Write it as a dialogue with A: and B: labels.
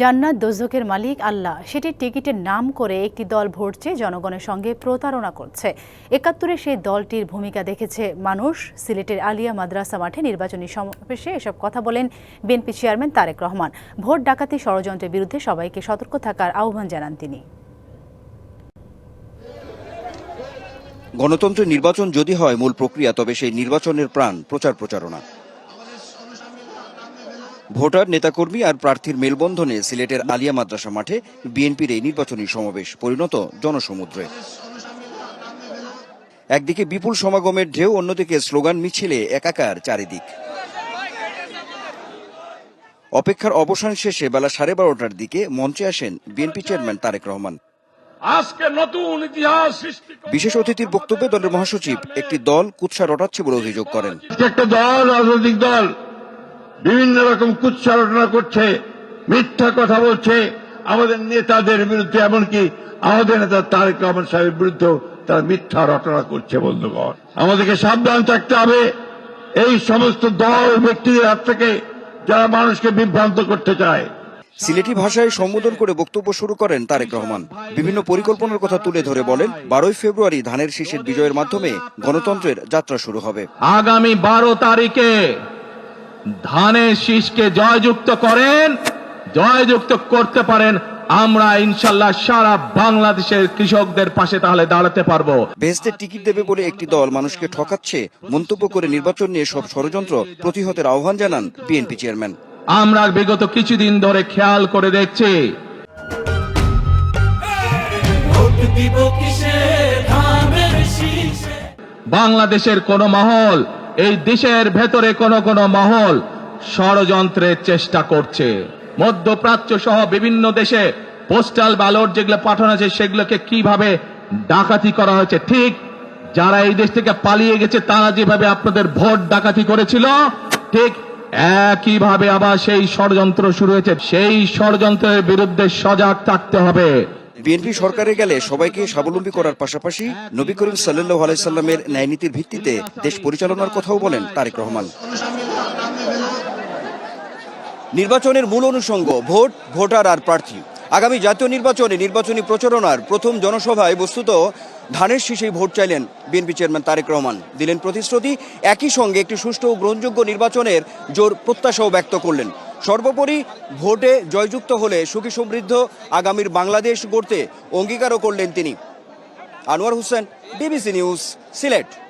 A: জান্নাত দোজখের মালিক আল্লাহ সেটির টিকিটের নাম করে একটি দল ভোট চেয়ে জনগণের সঙ্গে প্রতারণা করছে। ৭১-এ সেই দলটির ভূমিকা দেখেছে মানুষ। সিলেটের আলিয়া মাদ্রাসা মাঠে নির্বাচনী সমাবেশে এসব কথা বলেন বিএনপি চেয়ারম্যান তারেক রহমান। ভোট ডাকাতি ষড়যন্ত্রের বিরুদ্ধে সবাইকে সতর্ক থাকার আহ্বান জানান তিনি।
B: গণতন্ত্রের নির্বাচন যদি হয় মূল প্রক্রিয়া, তবে সেই নির্বাচনের প্রাণ প্রচারণা। ভোটার, নেতাকর্মী আর প্রার্থীর মেলবন্ধনে সিলেটের আলিয়া মাদ্রাসা মাঠে বিএনপির এই নির্বাচনী সমাবেশ পরিণত জনসমুদ্রে। একদিকে বিপুল সমাগমের ঢেউ, অন্যদিকে স্লোগান মিছিলে একাকার চারিদিক। অপেক্ষার অবসান শেষে বেলা 12:30টার দিকে মঞ্চে আসেন বিএনপি চেয়ারম্যান তারেক রহমান।
C: আজকে নতুন ইতিহাস সৃষ্টি।
B: বিশেষ অতিথির বক্তব্যে দলের মহাসচিব একটি দল কুৎসা রটাচ্ছে বলে অভিযোগ করেন।
C: একটা দল, রাজনৈতিক দল বিভিন্ন রকম কুৎসা রটনা করছে, মিথ্যা কথা বলছে আমাদের নেতাদের বিরুদ্ধে, এমনকি আমাদের নেতা তারেক রহমান সাহেবের বিরুদ্ধেও তারা মিথ্যা রটনা করছে। বন্ধুগণ, আমাদেরকে সাবধান থাকতে হবে এই সমস্ত দল ব্যক্তিদের হাত থেকে যারা মানুষকে বিভ্রান্ত করতে চায়।
B: সিলেটি ভাষায় সম্বোধন করে বক্তব্য শুরু করেন তারেক রহমান। বিভিন্ন পরিকল্পনার কথা তুলে ধরে বলেন, 12 ফেব্রুয়ারি ধানের শীষের বিজয়ের মাধ্যমে গণতন্ত্রের যাত্রা শুরু হবে।
D: আগামী 12 তারিখে ধানের শীষকে জয়যুক্ত করতে পারেন, আমরা ইনশাল্লাহ সারা বাংলাদেশের কৃষকদের পাশে তাহলে দাঁড়াতে পারবো।
B: বেহেশতের টিকিট দেবে বলে একটি দল মানুষকে ঠকাচ্ছে মন্তব্য করে নির্বাচন নিয়ে সব ষড়যন্ত্র প্রতিহতের আহ্বান জানান বিএনপি চেয়ারম্যান।
D: আমরা বিগত কিছুদিন ধরে খেয়াল করে দেখছি বাংলাদেশের কোন মহল, এই দেশের ভেতরে কোন মহল ষড়যন্ত্রের চেষ্টা করছে। মধ্যপ্রাচ্য সহ বিভিন্ন দেশে পোস্টাল ব্যালট যেগুলো পাঠানো আছে সেগুলোকে কিভাবে ডাকাতি করা হয়েছে, ঠিক যারা এই দেশ থেকে পালিয়ে গেছে তারা যেভাবে আপনাদের ভোট ডাকাতি করেছিল, ঠিক একইভাবে আবার সেই ষড়যন্ত্র শুরু হয়েছে। সেই ষড়যন্ত্রের বিরুদ্ধে সজাগ থাকতে হবে।
B: বিএনপি সরকারে গেলে সবাইকে স্বাবলম্বী করার পাশাপাশি নবী করিম সাল্লাল্লাহু আলাইহি সাল্লামের ন্যায় নীতির ভিত্তিতে দেশ পরিচালনার কথাও বলেন তারেক রহমান। নির্বাচনের মূল অনুষঙ্গ ভোট, ভোটার আর প্রার্থী। আগামী জাতীয় নির্বাচনে নির্বাচনী প্রচারণার প্রথম জনসভায় বস্তুত ধানের শীষেই ভোট চাইলেন বিএনপি চেয়ারম্যান তারেক রহমান। দিলেন প্রতিশ্রুতি, একই সঙ্গে একটি সুষ্ঠু ও গ্রহণযোগ্য নির্বাচনের জোর প্রত্যাশাও ব্যক্ত করলেন। সর্বোপরি ভোটে জয়যুক্ত হলে সুখী সমৃদ্ধ আগামীর বাংলাদেশ গড়তে অঙ্গীকারও করলেন তিনি। Anwar Hossain, DBC news, Sylhet.